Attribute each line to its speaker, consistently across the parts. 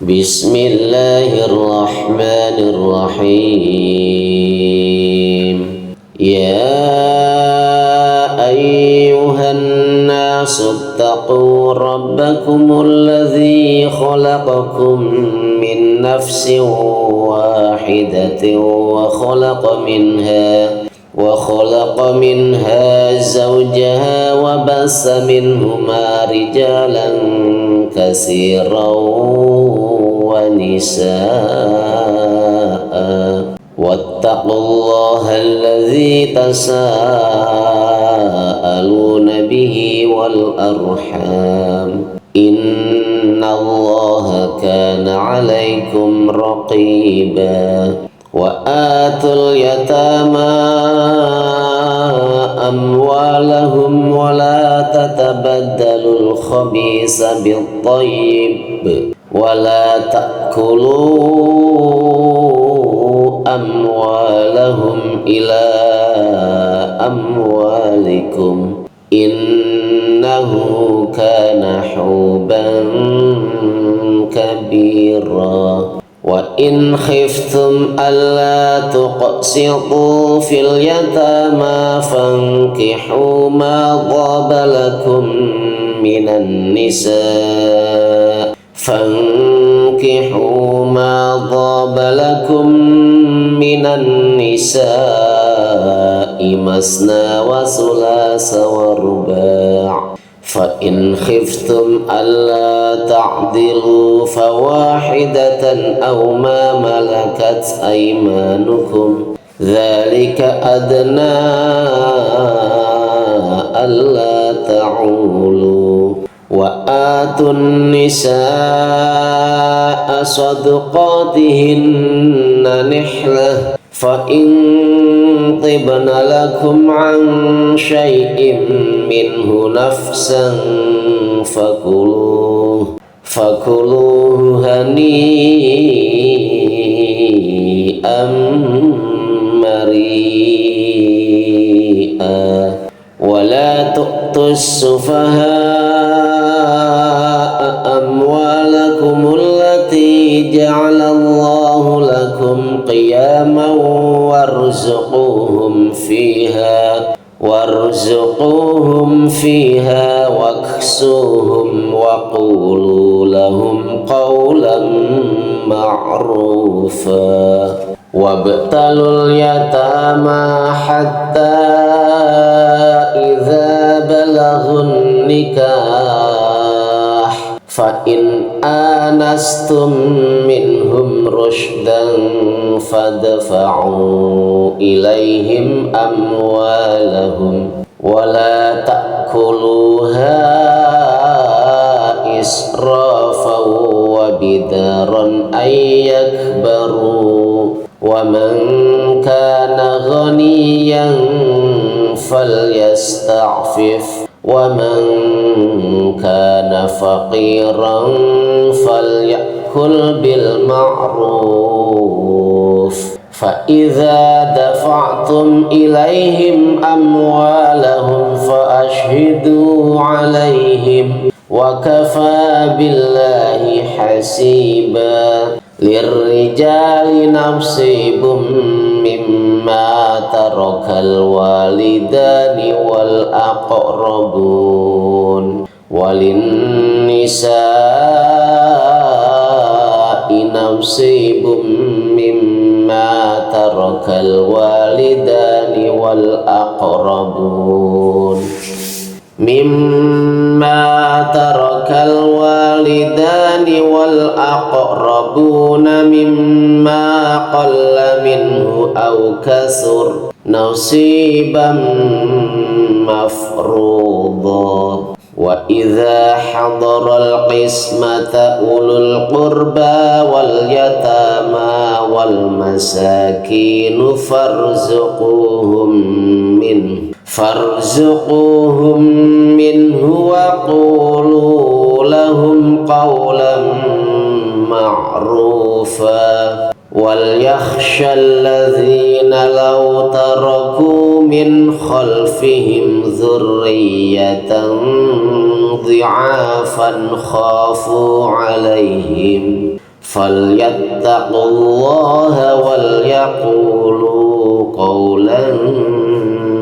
Speaker 1: Bismillahirrahmanirrahim. Ya ayyuhan nasu attaqu rabbakumul ladzi khalaqakum min nafsin wahidatin wa khalaqa minha zawjaha wa bassa minhuma rijalan katsiran wa nisaa wattaqullaha alladzi tasaaluna bihi wal arham innallaha kana 'alaikum raqiba. Wa atul yatama amwalahum wa la tatabaddalul khabisa bil thayyib wa la ta'kulu amwalahum ila amwalikum innahu kana huban kabira. Wa in khiftum alla tuqsitu fil yatama fankihu ma dhaba lakum minan nisaa masna wa sulasa wa ruba'. Fa in khiftum alla ta'dilu fawahidatan aw ma malakat aymanukum dzalika adna alla ta'ulu. Wa atun nisaa sadaqatihinna nihlah fa in tibna lakum an syai'in minhu nafsan fakuluhu hani'an mari'a wa la tu'tus sufaha'a amwalakum allati ja'alallahu lakum qiyaman warzuquhum fiha waksuhum wa qulu lahum qawlan ma'rufa. Wabtalul yatama hatta idza balaghun nikah fa in anastum minhum rushdan fadfa'u ilaihim amwalahum wa la ta'kuluha israfan wa bidaran ay yakbaru. Wa man kana ghaniyan falyasta'fif wa man kana faqiran falyakul bil ma'ruf. Fa idza dafa'tum ilaihim amwalahum fa ashhidu alaihim wa kafa billahi hasiba. Lirrijali nasibum mimma tarakal walidani wal aqrabun walin nisa'i nasibum mimma tarakal walidani wal aqrabun mimma qalla minhu aw kasur nasiban mafruḍa. Wa idza hadaral qismata ulul qurba wal yatama wal masakin farzuquhum minhu wa qulu lahum qawlan ma'rufa. Wal yakhshal ladzina law taraku min khalfihim dhurriyyatan dhi'afan khafu 'alaihim falyattaqullaha wal yaqulu qawlan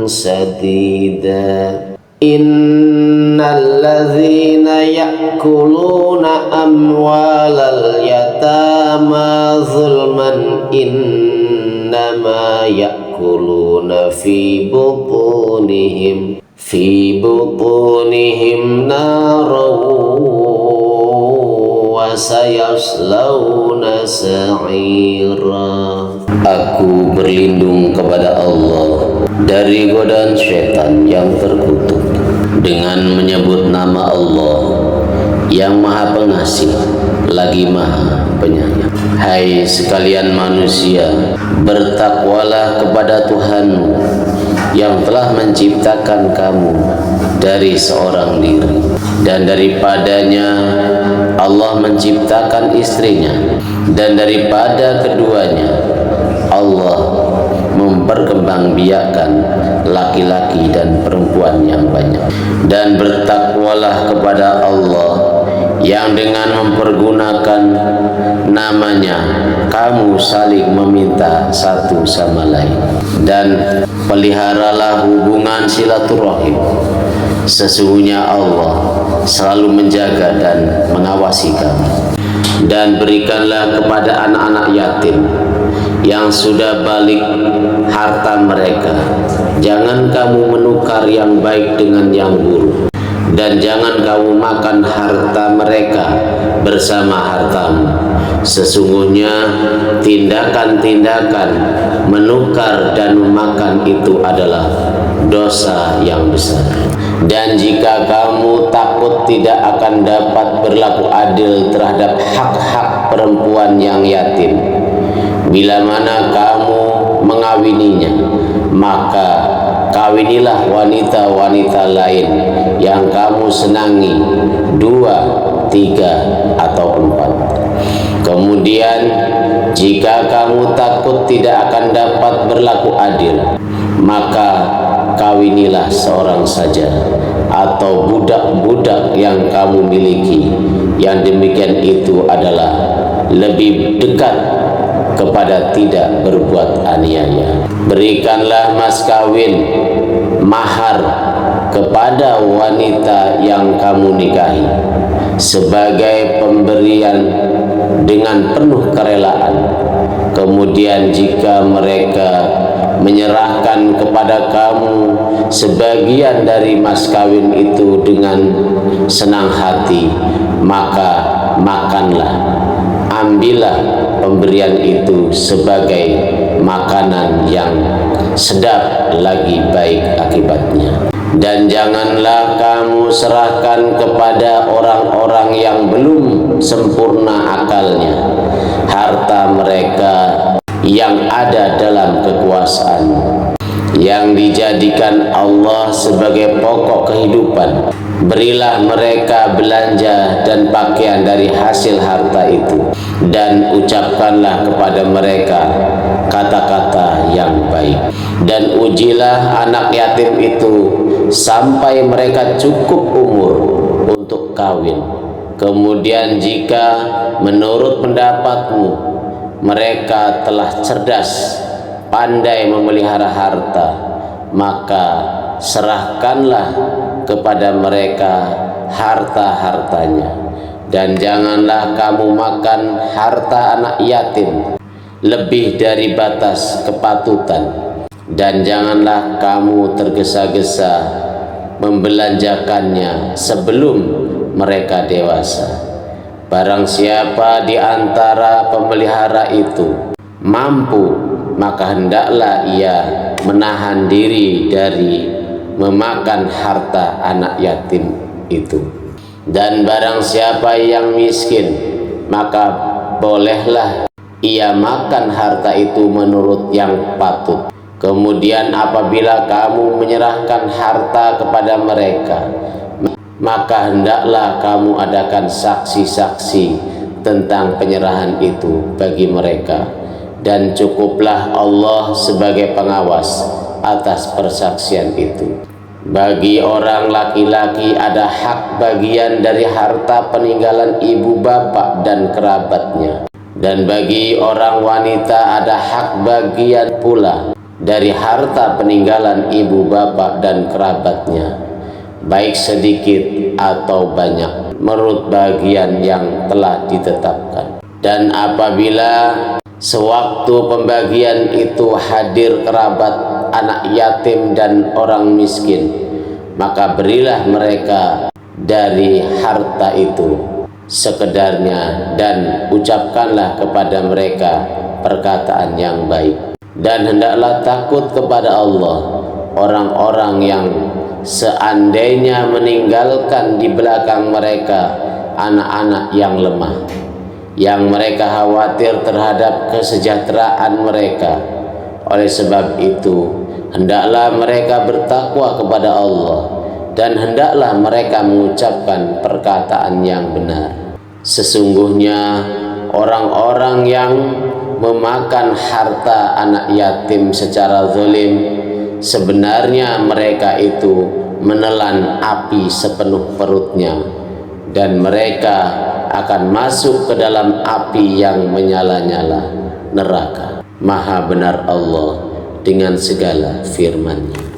Speaker 1: sadida. Innal ladzina ya'kuluna amwalal yatama zulman innama ya'kuluna fi butunihim naran wa sayaslawna sa'ira. Aku berlindung kepada Allah dari godaan syaitan yang terkutuk dengan menyebut nama Allah yang Maha Pengasih lagi Maha Penyayang. Hai sekalian manusia, bertakwalah kepada Tuhanmu yang telah menciptakan kamu dari seorang diri, dan daripadanya Allah menciptakan istrinya, dan daripada keduanya Allah memperkembangbiakan laki-laki dan perempuan yang banyak. Dan bertakwalah kepada Allah yang dengan mempergunakan namanya kamu saling meminta satu sama lain. Dan peliharalah hubungan silaturahim. Sesungguhnya Allah selalu menjaga dan mengawasi kamu. Dan berikanlah kepada anak-anak yatim yang sudah balik harta mereka. Jangan kamu menukar yang baik dengan yang buruk, dan jangan kamu makan harta mereka bersama hartamu. Sesungguhnya tindakan-tindakan menukar dan memakan itu adalah dosa yang besar. Dan jika kamu takut tidak akan dapat berlaku adil terhadap hak-hak perempuan yang yatim, bila mana kamu mengawininya, maka kawinilah wanita-wanita lain yang kamu senangi, 2, 3, atau 4. Kemudian jika kamu takut tidak akan dapat berlaku adil, maka kawinilah seorang saja atau budak-budak yang kamu miliki. Yang demikian itu adalah lebih dekat kepada tidak berbuat aniaya. Berikanlah mas kawin, mahar kepada wanita yang kamu nikahi sebagai pemberian dengan penuh kerelaan. Kemudian jika mereka menyerahkan kepada kamu sebagian dari mas kawin itu dengan senang hati, maka makanlah, ambillah pemberian itu sebagai makanan yang sedap lagi baik akibatnya. Dan janganlah kamu serahkan kepada orang-orang yang belum sempurna akalnya harta mereka yang ada dalam kekuasaan, yang dijadikan Allah sebagai pokok kehidupan. Berilah mereka belanja dan pakaian dari hasil harta itu, dan ucapkanlah kepada mereka kata-kata yang baik. Dan ujilah anak yatim itu sampai mereka cukup umur untuk kawin. Kemudian jika menurut pendapatmu mereka telah cerdas, pandai memelihara harta, maka serahkanlah kepada mereka harta-hartanya. Dan janganlah kamu makan harta anak yatim lebih dari batas kepatutan, dan janganlah kamu tergesa-gesa membelanjakannya sebelum mereka dewasa. Barang siapa di antara pemelihara itu mampu, maka hendaklah ia menahan diri dari memakan harta anak yatim itu. Dan barang siapa yang miskin, maka bolehlah ia makan harta itu menurut yang patut. Kemudian apabila kamu menyerahkan harta kepada mereka, maka hendaklah kamu adakan saksi-saksi tentang penyerahan itu bagi mereka, dan cukuplah Allah sebagai pengawas atas persaksian itu. Bagi orang laki-laki ada hak bagian dari harta peninggalan ibu bapak dan kerabatnya. Dan bagi orang wanita ada hak bagian pula dari harta peninggalan ibu bapak dan kerabatnya, baik sedikit atau banyak, menurut bagian yang telah ditetapkan. Dan apabila sewaktu pembagian itu hadir kerabat, anak yatim dan orang miskin, maka berilah mereka dari harta itu sekedarnya, dan ucapkanlah kepada mereka perkataan yang baik. Dan hendaklah takut kepada Allah orang-orang yang seandainya meninggalkan di belakang mereka anak-anak yang lemah, yang mereka khawatir terhadap kesejahteraan mereka. Oleh sebab itu, hendaklah mereka bertakwa kepada Allah, dan hendaklah mereka mengucapkan perkataan yang benar. Sesungguhnya orang-orang yang memakan harta anak yatim secara zalim, sebenarnya mereka itu menelan api sepenuh perutnya, dan mereka akan masuk ke dalam api yang menyala-nyala, neraka. Maha benar Allah dengan segala firman-Nya.